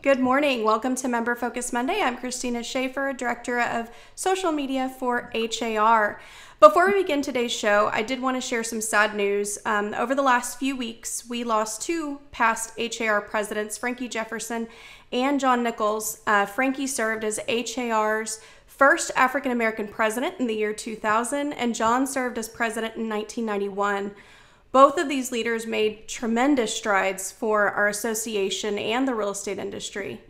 Good morning. Welcome to Member Focus Monday. I'm Christina Schaefer, Director of Social Media for HAR. Before we begin today's show, I did want to share some sad news. Over the last few weeks, we lost two past HAR presidents, Frankie Jefferson and John Nichols. Frankie served as HAR's first African-American president in the year 2000, and John served as president in 1991. Both of these leaders made tremendous strides for our association and the real estate industry.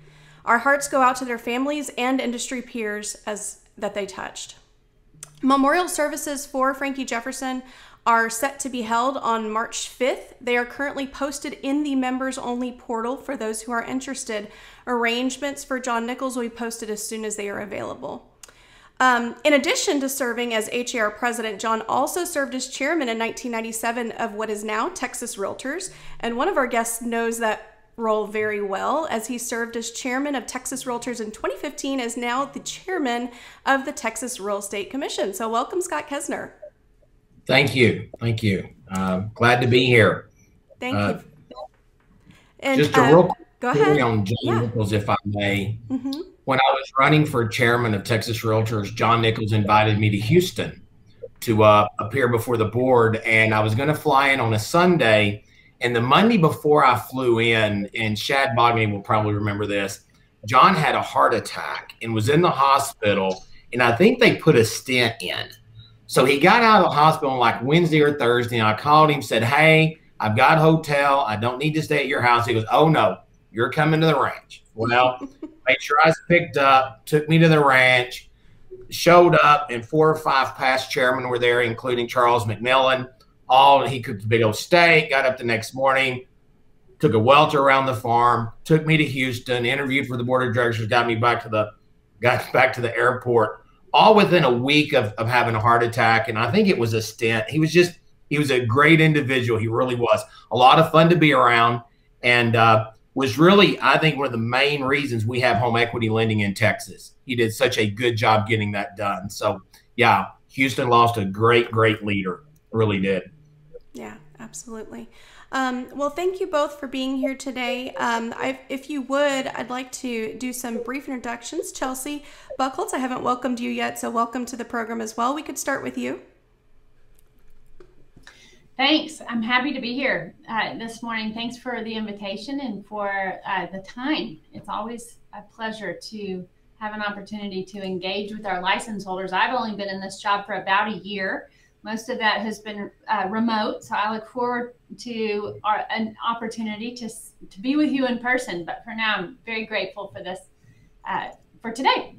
Our hearts go out to their families and industry peers that they touched. Memorial services for Frankie Jefferson are set to be held on March 5th. They are currently posted in the members-only portal for those who are interested. Arrangements for John Nichols will be posted as soon as they are available. In addition to serving as HAR president, John also served as chairman in 1997 of what is now Texas Realtors, and one of our guests knows that role very well, as he served as chairman of Texas Realtors in 2015, is now the chairman of the Texas Real Estate Commission. So welcome, Scott Kesner. Thank you. Thank you. Glad to be here. Thank you. And just a real quick go ahead. On John Nichols, if I may. When I was running for chairman of Texas Realtors, John Nichols invited me to Houston to appear before the board, and I was going to fly in on a Sunday. And the Monday before I flew in, and Shad Bogny will probably remember this, John had a heart attack and was in the hospital, and I think they put a stent in. So he got out of the hospital on like Wednesday or Thursday, and I called him, said, "Hey, I've got a hotel. I don't need to stay at your house." He goes, "Oh, no, you're coming to the ranch." Well, made sure I was picked up, took me to the ranch, showed up, and 4 or 5 past chairmen were there, including Charles McMillan. He cooked a big old steak, got up the next morning, took a welter around the farm, took me to Houston, interviewed for the board of directors, got back to the airport, all within a week of having a heart attack. And I think it was a stent. He was a great individual. He really was. A lot of fun to be around, and was really, I think, one of the main reasons we have home equity lending in Texas. He did such a good job getting that done. So, yeah, Houston lost a great, great leader. Really did. Yeah, absolutely. Well, thank you both for being here today. If you would, I'd like to do some brief introductions. Chelsea Buchholtz, I haven't welcomed you yet, so welcome to the program as well. We could start with you. Thanks. I'm happy to be here this morning. Thanks for the invitation and for the time. It's always a pleasure to have an opportunity to engage with our license holders. I've only been in this job for about a year. Most of that has been remote, so I look forward to an opportunity to be with you in person. But for now, I'm very grateful for this, for today.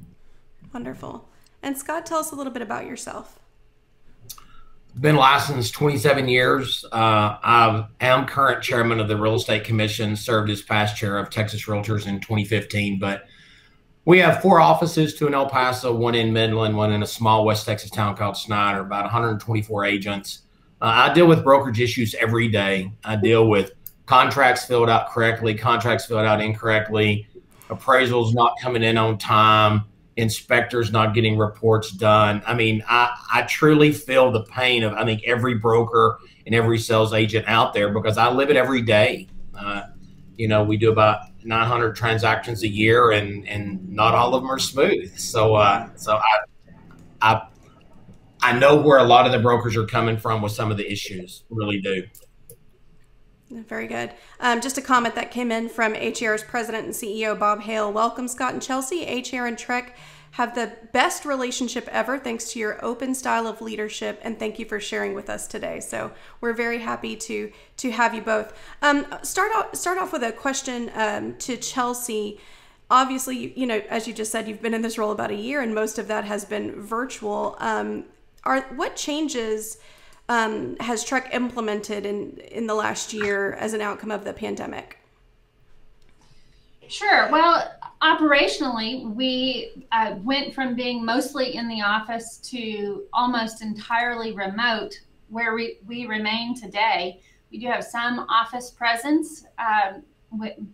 Wonderful. And Scott, tell us a little bit about yourself. Been licensed 27 years. I am current chairman of the Real Estate Commission, served as past chair of Texas Realtors in 2015. But we have 4 offices, 2 in El Paso, 1 in Midland, 1 in a small West Texas town called Snyder, about 124 agents. I deal with brokerage issues every day. I deal with contracts filled out correctly, contracts filled out incorrectly, appraisals not coming in on time, inspectors not getting reports done. I mean, I truly feel the pain of, I think, every broker and every sales agent out there, because I live it every day. You know, we do about 900 transactions a year, and not all of them are smooth. So I know where a lot of the brokers are coming from with some of the issues, really do. Very good. Just a comment that came in from HAR's president and CEO, Bob Hale. Welcome, Scott and Chelsea. HAR and TREC have the best relationship ever thanks to your open style of leadership, and thank you for sharing with us today. So we're very happy to have you both. Start off with a question to Chelsea. Obviously, you know, as you just said, you've been in this role about a year, and most of that has been virtual. What changes has TREC implemented in the last year as an outcome of the pandemic? Sure. Well, operationally, we went from being mostly in the office to almost entirely remote, where we remain today. We do have some office presence,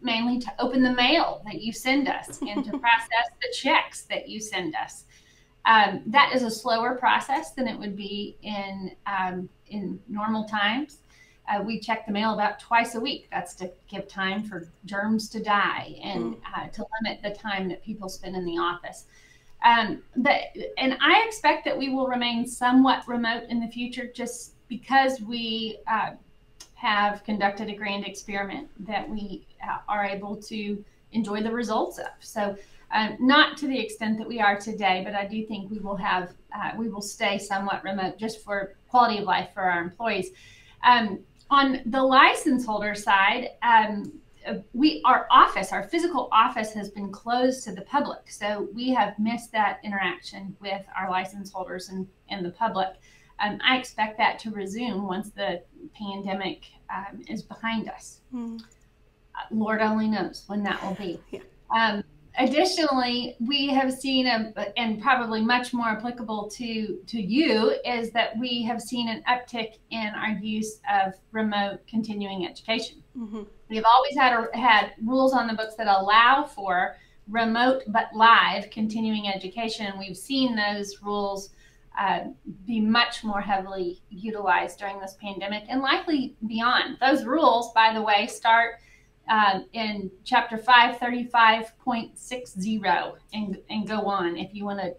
mainly to open the mail that you send us and to process the checks that you send us. That is a slower process than it would be in normal times. we check the mail about twice a week. That's to give time for germs to die and to limit the time that people spend in the office. And I expect that we will remain somewhat remote in the future, just because we have conducted a grand experiment that we are able to enjoy the results of. So not to the extent that we are today, but I do think we will stay somewhat remote just for quality of life for our employees. On the license holder side, our physical office has been closed to the public. So we have missed that interaction with our license holders and the public. I expect that to resume once the pandemic is behind us. Lord only knows when that will be. Yeah. Additionally, we have seen, and probably much more applicable to you, is that we have seen an uptick in our use of remote continuing education. We've always had rules on the books that allow for remote but live continuing education. We've seen those rules be much more heavily utilized during this pandemic and likely beyond. Those rules, by the way, start in Chapter 535.60 and go on if you want to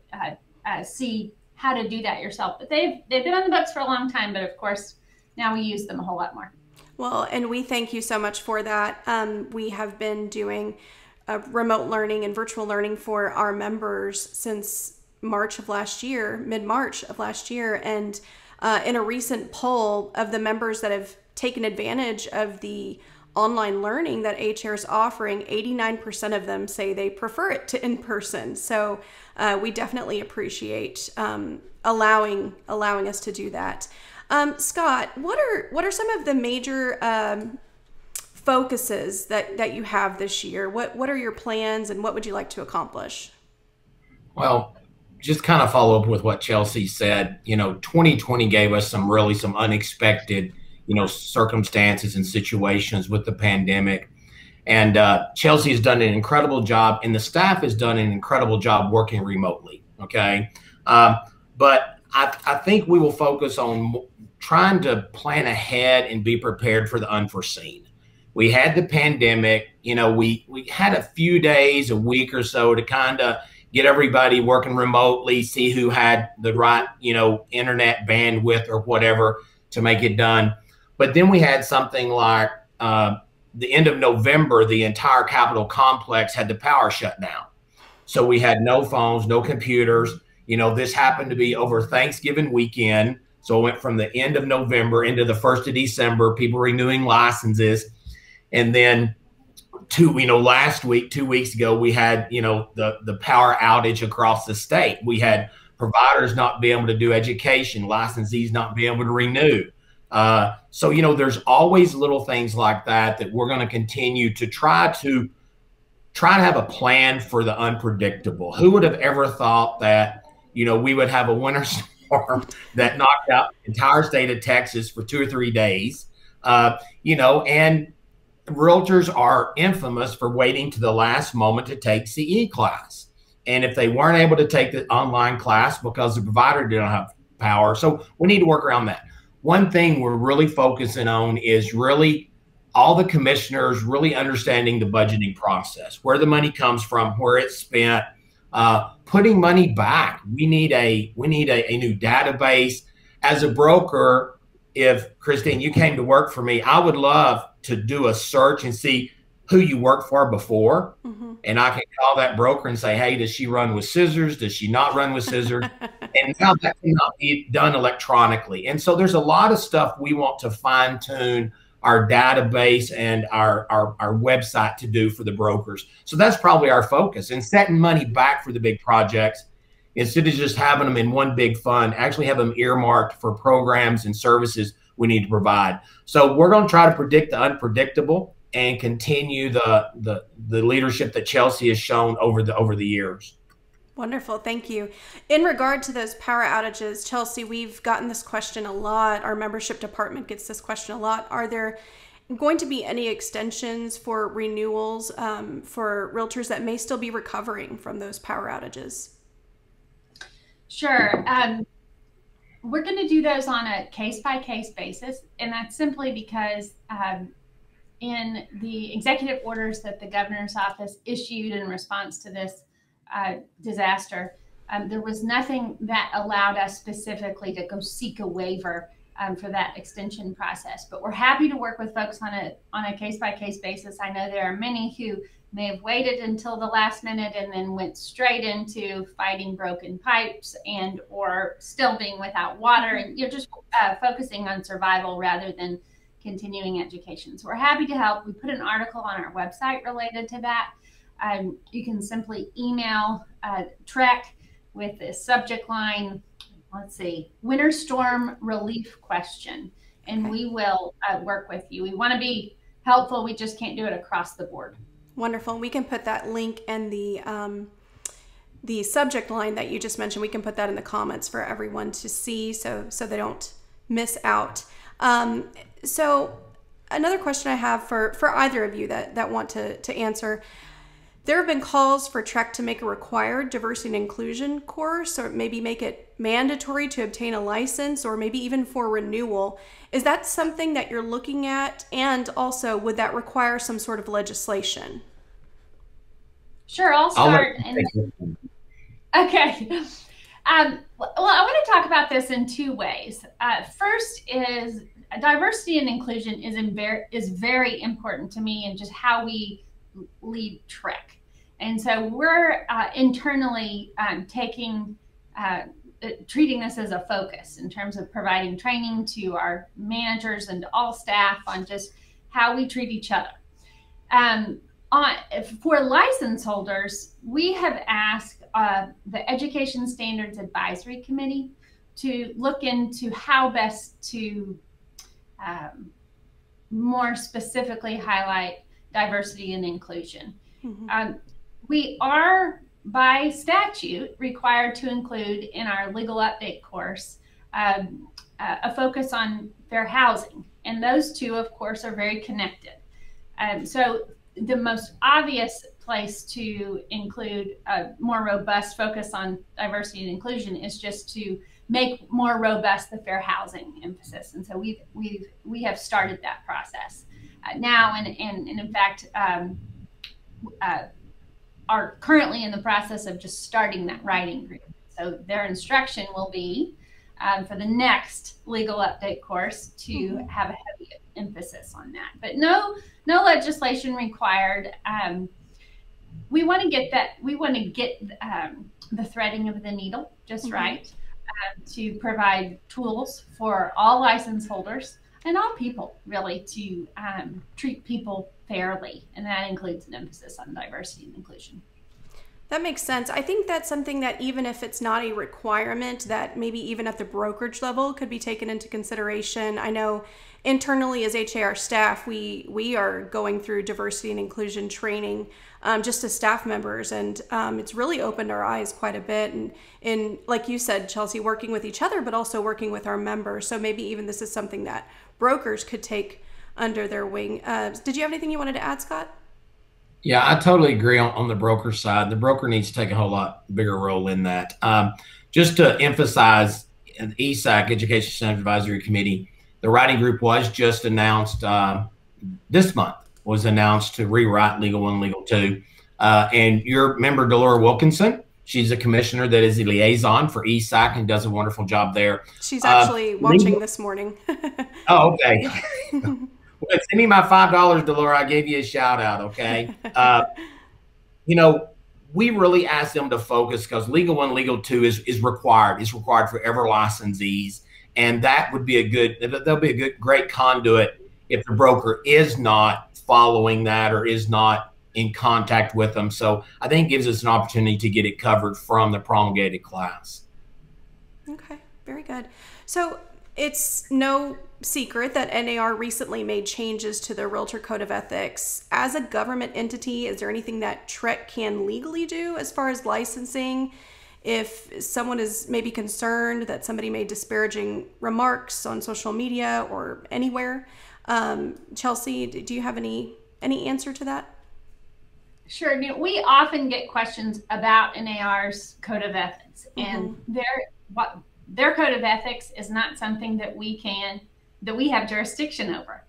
see how to do that yourself. But they've been on the books for a long time, but of course now we use them a whole lot more. Well, and we thank you so much for that. We have been doing remote learning and virtual learning for our members since mid-March of last year. And in a recent poll of the members that have taken advantage of the online learning that A-Chair is offering, 89% of them say they prefer it to in-person. So we definitely appreciate allowing us to do that. Scott, what are some of the major focuses that you have this year? What are your plans and what would you like to accomplish? Well, just kind of follow up with what Chelsea said. 2020 gave us some unexpected circumstances and situations with the pandemic. And Chelsea has done an incredible job, and the staff has done an incredible job working remotely, okay? But I think we will focus on trying to plan ahead and be prepared for the unforeseen. We had the pandemic, we had a few days, a week or so to kind of get everybody working remotely, see who had the right, internet bandwidth or whatever to make it done. But then we had something like the end of November, the entire Capitol complex had the power shut down. So we had no phones, no computers. This happened to be over Thanksgiving weekend. So it went from the end of November into the 1st of December, people renewing licenses. And then two weeks ago, we had, the power outage across the state. We had providers not be able to do education, licensees not be able to renew. So, there's always little things like that we're going to continue to try to have a plan for the unpredictable. Who would have ever thought that, we would have a winter storm that knocked out the entire state of Texas for 2 or 3 days, and realtors are infamous for waiting to the last moment to take CE class. And if they weren't able to take the online class because the provider didn't have power, so we need to work around that. One thing we're really focusing on is really all the commissioners really understanding the budgeting process, where the money comes from, where it's spent, putting money back. We need a new database. As a broker, if Christine, you came to work for me, I would love to do a search and see who you worked for before. And I can call that broker and say, hey, does she run with scissors? Does she not run with scissors? And now that cannot be done electronically. And so there's a lot of stuff we want to fine tune our database and our website to do for the brokers. So that's probably our focus, and setting money back for the big projects instead of just having them in one big fund, actually have them earmarked for programs and services we need to provide. So we're going to try to predict the unpredictable and continue the leadership that Chelsea has shown over the years. Wonderful. Thank you. In regard to those power outages, Chelsea, we've gotten this question a lot. Our membership department gets this question a lot. Are there going to be any extensions for renewals for realtors that may still be recovering from those power outages? Sure. we're going to do those on a case-by-case basis, and that's simply because in the executive orders that the governor's office issued in response to this disaster, there was nothing that allowed us specifically to go seek a waiver for that extension process. But we're happy to work with folks on a case-by-case basis. I know there are many who may have waited until the last minute and then went straight into fighting broken pipes and or still being without water, and you're just focusing on survival rather than continuing education. So we're happy to help. We put an article on our website related to that. You can simply email TREC with the subject line, let's see, winter storm relief question, and we will work with you. We want to be helpful. We just can't do it across the board. Wonderful. We can put that link and the subject line that you just mentioned. We can put that in the comments for everyone to see, so they don't miss out. So another question I have for either of you that want to answer. There have been calls for TREC to make a required diversity and inclusion course, or maybe make it mandatory to obtain a license, or maybe even for renewal. Is that something that you're looking at? And also, would that require some sort of legislation? Sure, I'll start. Okay. Well, I want to talk about this in two ways. First is diversity and inclusion is very important to me, and just how we lead TREC. And so we're internally treating this as a focus in terms of providing training to our managers and all staff on just how we treat each other. For license holders, we have asked the Education Standards Advisory Committee to look into how best to more specifically highlight diversity and inclusion. Mm-hmm. We are, by statute, required to include in our legal update course a focus on fair housing. And those two, of course, are very connected. So the most obvious place to include a more robust focus on diversity and inclusion is just to make more robust the fair housing emphasis. And so we have started that process now, and in fact are currently in the process of just starting that writing group. So their instruction will be for the next legal update course to have a heavy emphasis on that. But no legislation required. We want to get the threading of the needle just right, to provide tools for all license holders and all people, really, to treat people fairly, and that includes an emphasis on diversity and inclusion. That makes sense. I think that's something that, even if it's not a requirement, that maybe even at the brokerage level could be taken into consideration. I know internally as HAR staff, we are going through diversity and inclusion training just as staff members, and it's really opened our eyes quite a bit. And like you said, Chelsea, working with each other, but also working with our members. So maybe even this is something that brokers could take under their wing. Did you have anything you wanted to add, Scott? Yeah, I totally agree on the broker side. The broker needs to take a whole lot bigger role in that. Just to emphasize, the ESAC, Education Standards Advisory Committee, the writing group was just announced this month, was announced to rewrite Legal 1, Legal 2. And your member, Delora Wilkinson, she's a commissioner that is a liaison for ESAC and does a wonderful job there. She's actually watching this morning. Oh, okay. Well, send me my $5, Delora. I gave you a shout out, okay? We really asked them to focus because Legal 1, Legal 2 is required. It's required for every licensees. And that would be great conduit if the broker is not following that or is not in contact with them. So I think it gives us an opportunity to get it covered from the promulgated class. Okay, very good. So it's no secret that NAR recently made changes to the Realtor Code of Ethics. As a government entity, is there anything that TREC can legally do as far as licensing? If someone is maybe concerned that somebody made disparaging remarks on social media or anywhere, Chelsea, do you have any answer to that? Sure. We often get questions about NAR's Code of Ethics, and their code of ethics is not something that we have jurisdiction over.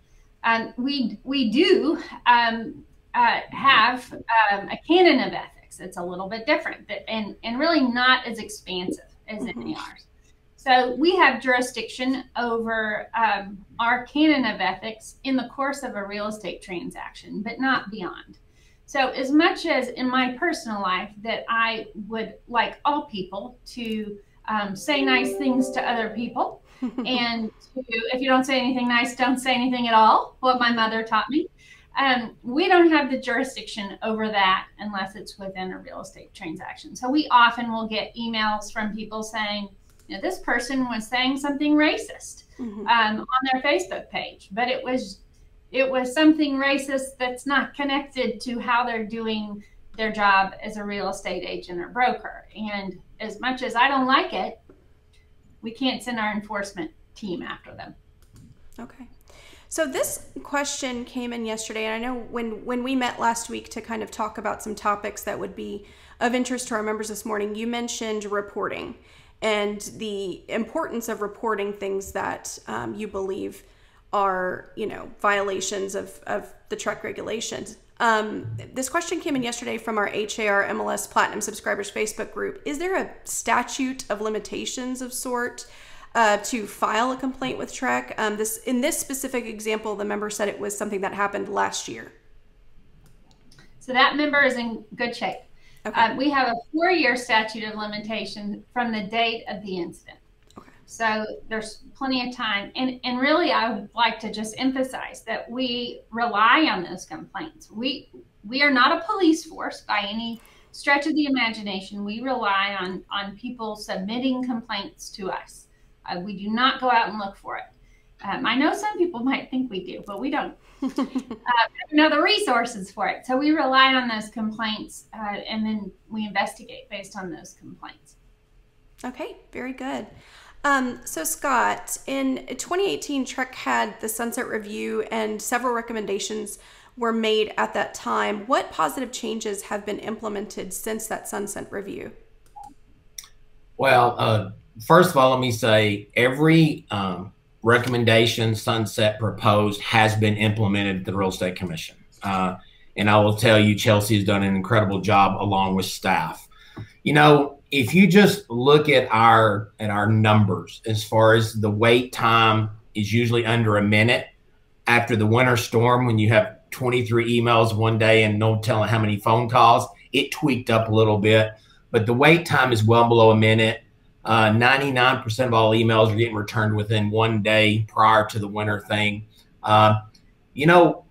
We do have a canon of ethics. It's a little bit different, and really not as expansive as any ours. So we have jurisdiction over our canon of ethics in the course of a real estate transaction, but not beyond. So as much as in my personal life that I would like all people to say nice things to other people, and if you don't say anything nice, don't say anything at all, what my mother taught me. We don't have the jurisdiction over that unless it's within a real estate transaction. So we often will get emails from people saying, you know, this person was saying something racist on their Facebook page, but it was something racist that's not connected to how they're doing their job as a real estate agent or broker. And as much as I don't like it, we can't send our enforcement team after them. Okay. So this question came in yesterday, and I know when we met last week to kind of talk about some topics that would be of interest to our members this morning, you mentioned reporting and the importance of reporting things that you believe are, you know, violations of the TREC regulations. This question came in yesterday from our HAR MLS Platinum Subscribers Facebook group. Is there a statute of limitations of sort to file a complaint with TREC? In this specific example, the member said it was something that happened last year. So that member is in good shape. Okay. We have a 4-year statute of limitation from the date of the incident. Okay. So there's plenty of time. And really, I would like to just emphasize that we rely on those complaints. We are not a police force by any stretch of the imagination. We rely on people submitting complaints to us. We do not go out and look for it. I know some people might think we do, but we don't. We know the resources for it. So we rely on those complaints, and then we investigate based on those complaints. Okay, very good. So Scott, in 2018, TREC had the Sunset Review and several recommendations were made at that time. What positive changes have been implemented since that Sunset Review? Well, first of all, let me say every recommendation Sunset proposed has been implemented at the Real Estate Commission. And I will tell you, Chelsea has done an incredible job along with staff. You know, if you just look at our numbers, as far as the wait time is usually under a minute after the winter storm, when you have 23 emails one day and no telling how many phone calls, it tweaked up a little bit, but the wait time is well below a minute. 99% of all emails are getting returned within 1 day prior to the winter thing. You know,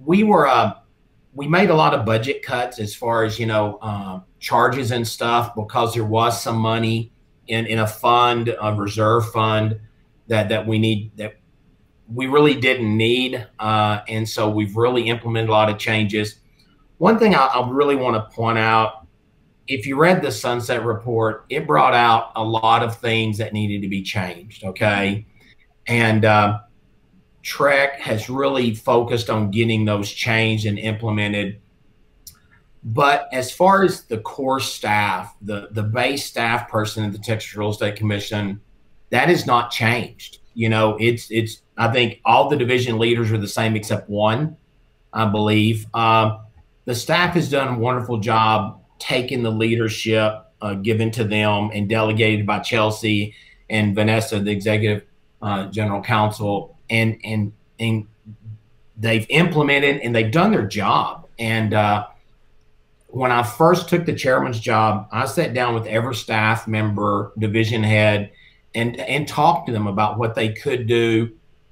we made a lot of budget cuts as far as, you know, charges and stuff, because there was some money in a fund, a reserve fund that we really didn't need. And so we've really implemented a lot of changes. One thing I really want to point out, if you read the Sunset Report, it brought out a lot of things that needed to be changed, okay? And TREC has really focused on getting those changed and implemented. But as far as the core staff, the base staff person at the Texas Real Estate Commission, that has not changed. You know, I think all the division leaders are the same except one, I believe. The staff has done a wonderful job taking the leadership given to them and delegated by Chelsea and Vanessa, the executive general counsel, and they've implemented and they've done their job. And when I first took the chairman's job, I sat down with every staff member, division head, and talked to them about what they could do,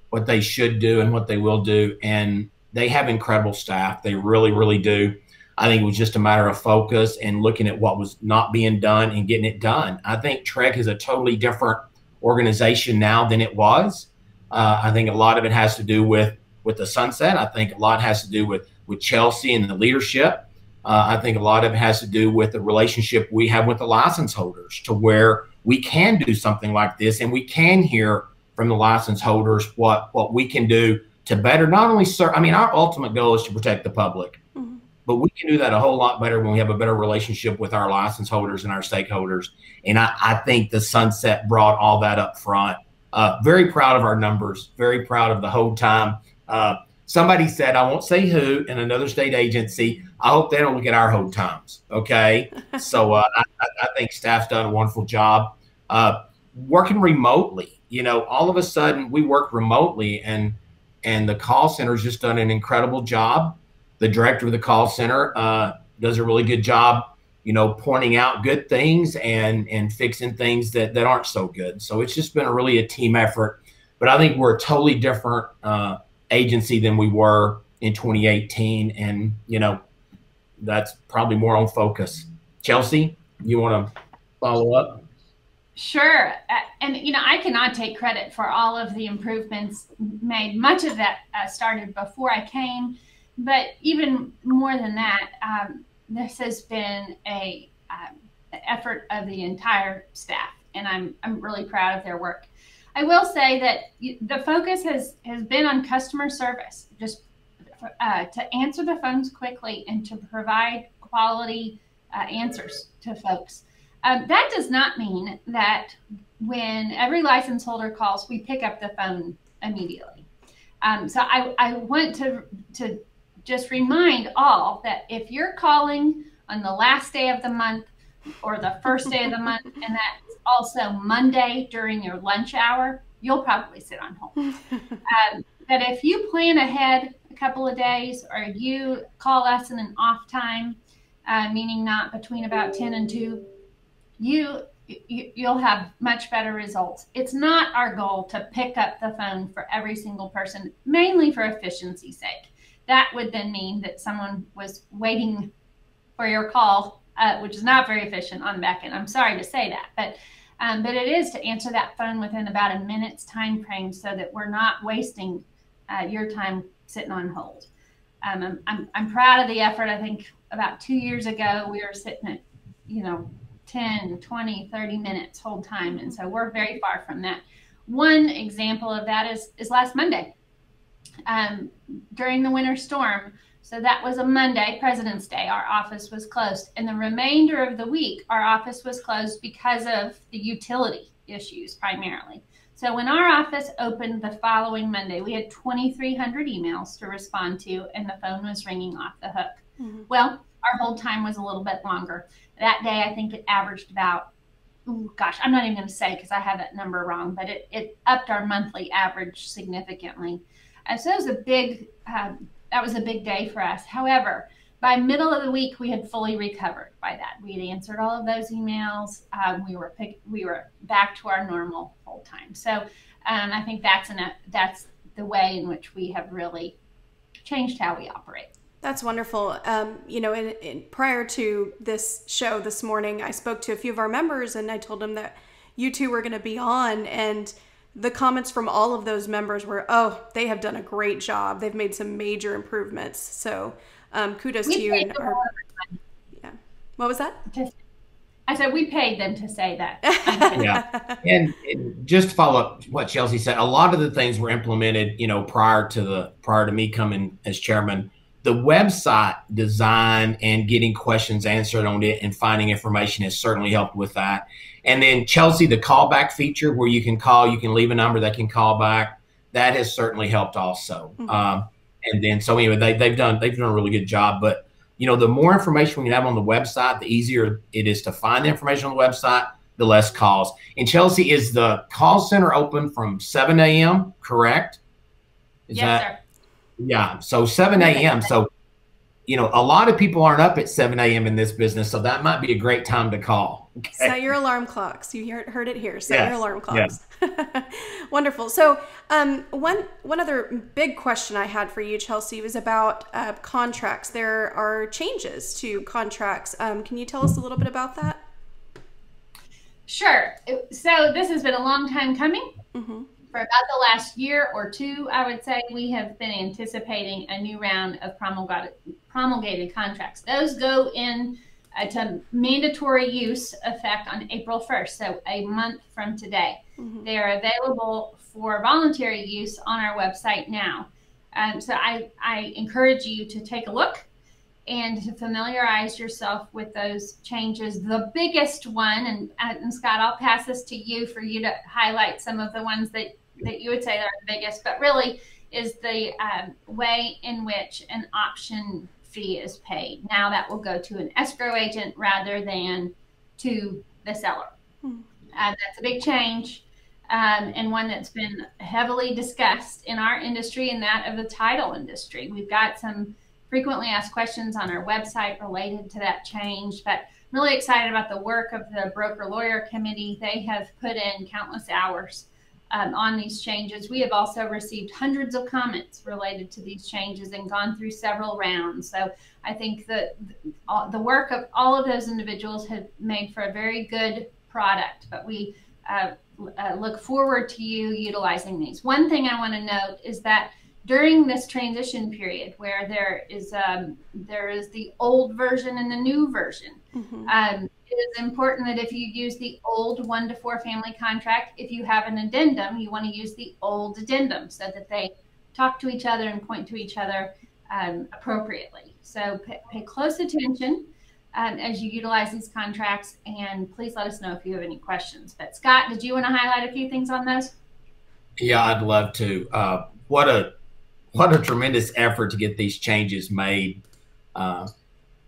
what they should do, and what they will do. And they have incredible staff. They really, really do. I think it was just a matter of focus and looking at what was not being done and getting it done. I think TREC is a totally different organization now than it was. I think a lot of it has to do with the Sunset. I think a lot has to do with Chelsea and the leadership. I think a lot of it has to do with the relationship we have with the license holders, to where we can do something like this and we can hear from the license holders what we can do to better not only serve. I mean, our ultimate goal is to protect the public. but we can do that a whole lot better when we have a better relationship with our license holders and our stakeholders. And I think the sunset brought all that up front. Very proud of our numbers, very proud of the whole time. Somebody said, I won't say who, in another state agency, I hope they don't look at our hold times. Okay. So I think staff's done a wonderful job. Working remotely, all of a sudden we work remotely, and the call center's just done an incredible job. The director of the call center does a really good job, pointing out good things and fixing things that aren't so good. So it's just been really a team effort. But I think we're a totally different agency than we were in 2018. And, that's probably more on focus. Chelsea, you want to follow up? Sure. And, I cannot take credit for all of the improvements made. Much of that started before I came. But even more than that, this has been an effort of the entire staff, and I'm really proud of their work. I will say that the focus has been on customer service, just to answer the phones quickly and to provide quality answers to folks. That does not mean that when every license holder calls, we pick up the phone immediately. So I want to just remind all that if you're calling on the last day of the month or the first day of the month, and that's also Monday during your lunch hour, you'll probably sit on hold. But if you plan ahead a couple of days, or you call us in an off time, meaning not between about 10 and 2, you'll have much better results. It's not our goal to pick up the phone for every single person, mainly for efficiency's sake. That would then mean that someone was waiting for your call, which is not very efficient on the back end. I'm sorry to say that, but it is to answer that phone within about a minute's time frame, so that we're not wasting your time sitting on hold. I'm proud of the effort. I think about 2 years ago, we were sitting at, 10, 20, 30 minutes hold time. And so we're very far from that. One example of that is last Monday. During the winter storm, so that was a Monday, President's Day, our office was closed. And the remainder of the week, our office was closed because of the utility issues primarily. So when our office opened the following Monday, we had 2,300 emails to respond to, and the phone was ringing off the hook. Mm-hmm. Well, our hold time was a little bit longer. That day, I think it averaged about, I'm not even going to say because I have that number wrong, but it upped our monthly average significantly. So that was a big day for us. However, by middle of the week, we had fully recovered by that. We had answered all of those emails. We were back to our normal hold time. So I think that's the way in which we have really changed how we operate. That's wonderful. Prior to this show this morning, I spoke to a few of our members, and I told them that you two were going to be on, and the comments from all of those members were, they have done a great job. They've made some major improvements. So kudos to you. Yeah. What was that? I said we paid them to say that. Yeah. And just to follow up what Chelsea said, a lot of the things were implemented, prior to me coming as chairman. The website design and getting questions answered on it and finding information has certainly helped with that. And then Chelsea, the callback feature where you can call, you can leave a number that can call back, that has certainly helped also. Mm-hmm. And then, so anyway, they've done a really good job. But, the more information we have on the website, the easier it is to find the information on the website, the less calls. And Chelsea, is the call center open from 7 a.m., correct? Yes, sir. Yeah. So 7 a.m. So, a lot of people aren't up at 7 a.m. in this business. So that might be a great time to call. Okay. Set your alarm clocks. You heard it here. Set your alarm clocks. Yes. Wonderful. So one other big question I had for you, Chelsea, was about contracts. There are changes to contracts. Can you tell us a little bit about that? Sure. So this has been a long time coming. Mm-hmm. For about the last year or two, I would say, we have been anticipating a new round of promulgated contracts. Those go in to mandatory use effect on April 1st, so a month from today. Mm-hmm. They are available for voluntary use on our website now. So I encourage you to take a look and to familiarize yourself with those changes. The biggest one, and Scott, I'll pass this to you for you to highlight some of the ones that you would say are the biggest, but really is the way in which an option fee is paid. Now that will go to an escrow agent rather than to the seller. That's a big change, and one that's been heavily discussed in our industry and that of the title industry. We've got some frequently asked questions on our website related to that change, but I'm really excited about the work of the Broker Lawyer Committee. They have put in countless hours on these changes. We have also received hundreds of comments related to these changes and gone through several rounds. So I think that the work of all of those individuals have made for a very good product, but we look forward to you utilizing these. One thing I want to note is that during this transition period where there is the old version and the new version, it is important that if you use the old 1 to 4 family contract, if you have an addendum, you want to use the old addendum so that they talk to each other and point to each other appropriately. So pay close attention as you utilize these contracts, and please let us know if you have any questions. But Scott, did you want to highlight a few things on those? Yeah, I'd love to. What a tremendous effort to get these changes made.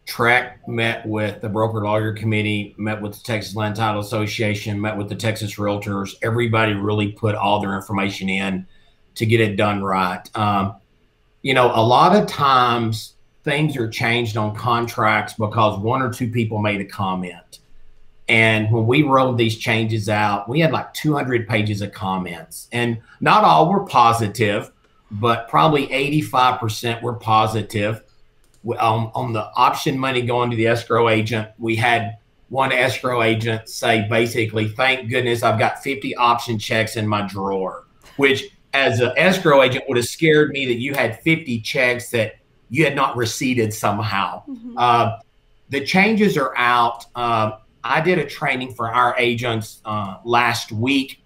TREC met with the Broker Lawyer Committee, met with the Texas Land Title Association, met with the Texas Realtors. Everybody really put all their information in to get it done right. You know, a lot of times things are changed on contracts because 1 or 2 people made a comment. And when we rolled these changes out, we had like 200 pages of comments, and not all were positive, but probably 85% were positive. On the option money going to the escrow agent, we had one escrow agent say basically, thank goodness I've got 50 option checks in my drawer, which as an escrow agent would have scared me that you had 50 checks that you had not receipted somehow. The changes are out. I did a training for our agents last week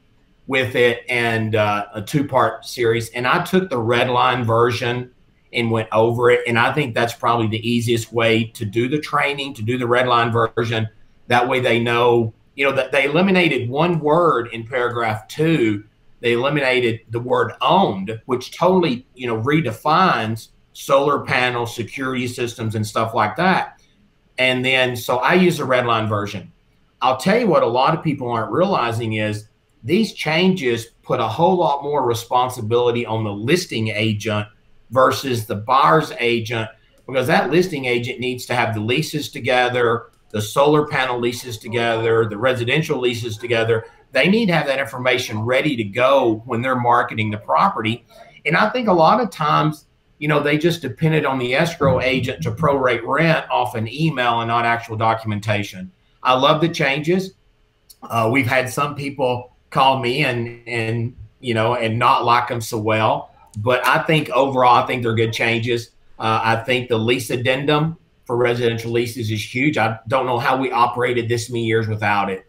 with it, and a 2-part series, and I took the red line version and went over it. And I think that's probably the easiest way to do the training, to do the red line version. That way they know, you know, that they eliminated one word in paragraph 2. They eliminated the word owned, which totally, you know, redefines solar panels, security systems, and stuff like that. And then, so I use the red line version. I'll tell you what a lot of people aren't realizing is these changes put a whole lot more responsibility on the listing agent versus the buyer's agent, because that listing agent needs to have the leases together, the solar panel leases together, the residential leases together. They need to have that information ready to go when they're marketing the property. And I think a lot of times, you know, they just depended on the escrow agent to prorate rent off an email and not actual documentation. I love the changes. We've had some people call me and you know, and not like them so well. But I think overall, I think they're good changes. I think the lease addendum for residential leases is huge. I don't know how we operated this many years without it.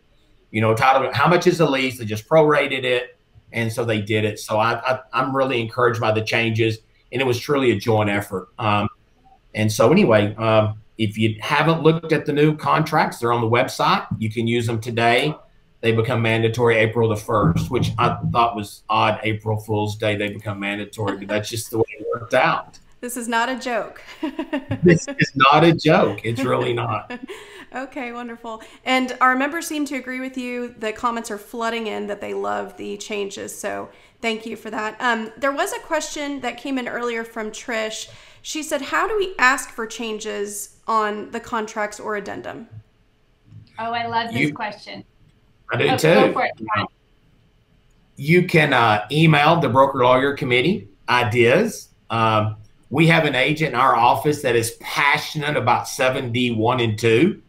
You know, title, how much is the lease? They just prorated it, and so they did it. So I'm really encouraged by the changes, and it was truly a joint effort. And so anyway, if you haven't looked at the new contracts, they're on the website. You can use them today. They become mandatory April the 1st, which I thought was odd. April Fool's Day, they become mandatory, but that's just the way it worked out. This is not a joke. This is not a joke. It's really not. Okay, wonderful. And our members seem to agree with you. The comments are flooding in that they love the changes. So thank you for that. There was a question that came in earlier from Trish. She said, how do we ask for changes on the contracts or addendum? Oh, I love this question. I do too. Go for it. You can email the Broker Lawyer Committee ideas. We have an agent in our office that is passionate about 7D 1 and 2.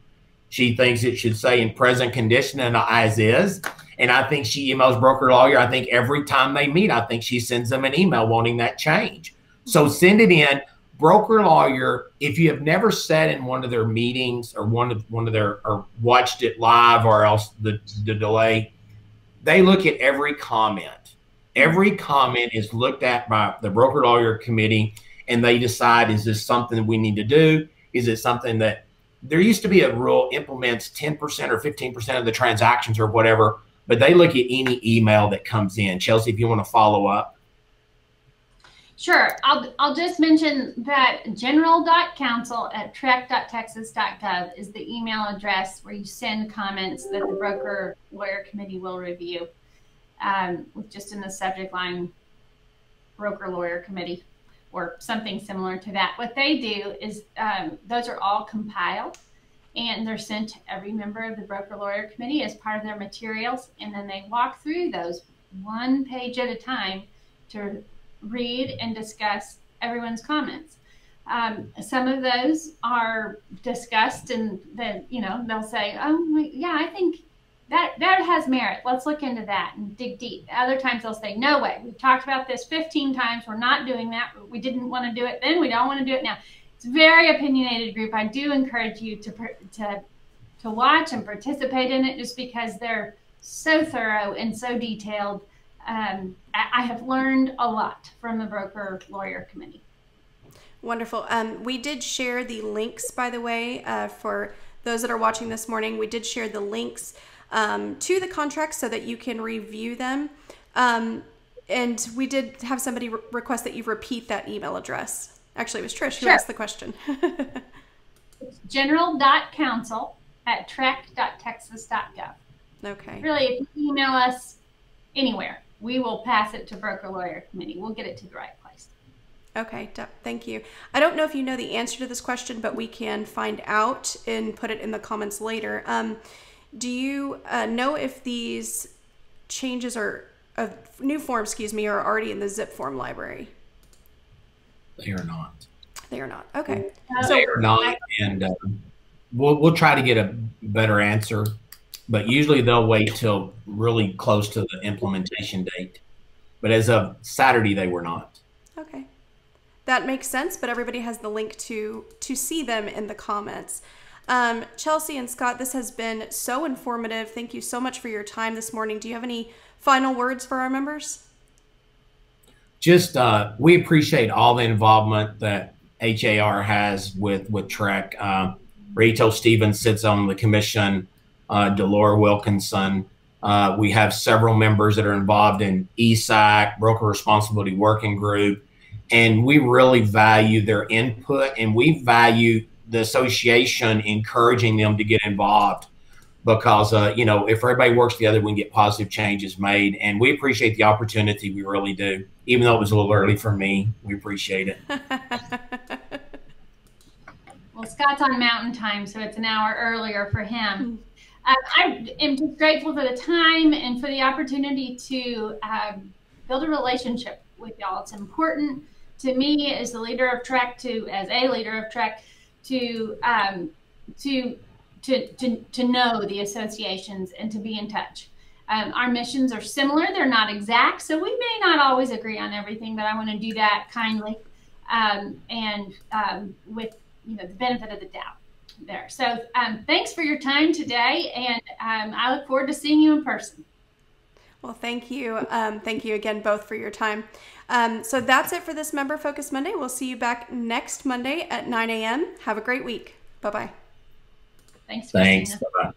She thinks it should say in present condition and as is. And I think she emails Broker Lawyer. I think every time they meet, I think she sends them an email wanting that change. So send it in. Broker Lawyer, if you have never sat in one of their meetings or one of their or watched it live or else the delay, they look at every comment. Every comment is looked at by the Broker Lawyer Committee, and they decide, is this something we need to do? Is it something that there used to be a rule implements 10% or 15% of the transactions or whatever, but they look at any email that comes in. Chelsea, if you want to follow up. Sure. I'll just mention that general.counsel@trec.texas.gov is the email address where you send comments that the broker lawyer committee will review, with just in the subject line, broker lawyer committee, or something similar to that. What they do is those are all compiled and they're sent to every member of the broker lawyer committee as part of their materials. And then they walk through those one page at a time to read and discuss everyone's comments. Some of those are discussed and then, they'll say, oh, yeah, I think that has merit. Let's look into that and dig deep. Other times they'll say, no way. We've talked about this 15 times. We're not doing that. We didn't want to do it then. We don't want to do it now. It's a very opinionated group. I do encourage you to watch and participate in it, just because they're so thorough and so detailed. I have learned a lot from the broker lawyer committee. Wonderful. We did share the links, by the way, for those that are watching this morning. We did share the links to the contracts so that you can review them. And we did have somebody request that you repeat that email address. Actually, it was Trish who asked the question. It's general.counsel@trec.texas.gov. Okay. Really, if you email us anywhere, we will pass it to broker lawyer committee. We'll get it to the right place. Okay, thank you. I don't know if you know the answer to this question, but we can find out and put it in the comments later. Do you know if these changes are new forms, are already in the zip form library? They are not. They are not. Okay. They are not, and we'll try to get a better answer, but usually they'll wait till really close to the implementation date. But as of Saturday, they were not. Okay. That makes sense, but everybody has the link to see them in the comments. Chelsea and Scott, this has been so informative. Thank you so much for your time this morning. Do you have any final words for our members? Just we appreciate all the involvement that HAR has with TREC. Rachel Stevens sits on the commission, Delora Wilkinson. We have several members that are involved in ESAC, Broker Responsibility Working Group, and we really value their input, and we value the association encouraging them to get involved, because if everybody works together, we can get positive changes made. And we appreciate the opportunity. We really do. Even though it was a little early for me, we appreciate it. Well, Scott's on Mountain Time, so it's an hour earlier for him. I am just grateful for the time and for the opportunity to build a relationship with y'all. It's important to me as the leader of TREC, as a leader of TREC, to know the associations and to be in touch. Our missions are similar. They're not exact, so we may not always agree on everything, but I want to do that kindly and with the benefit of the doubt there. So thanks for your time today, and I look forward to seeing you in person. Well, thank you. Thank you again both for your time. So that's it for this Member Focus Monday. We'll see you back next Monday at 9 a.m. Have a great week. Bye-bye. Thanks. Bye-bye.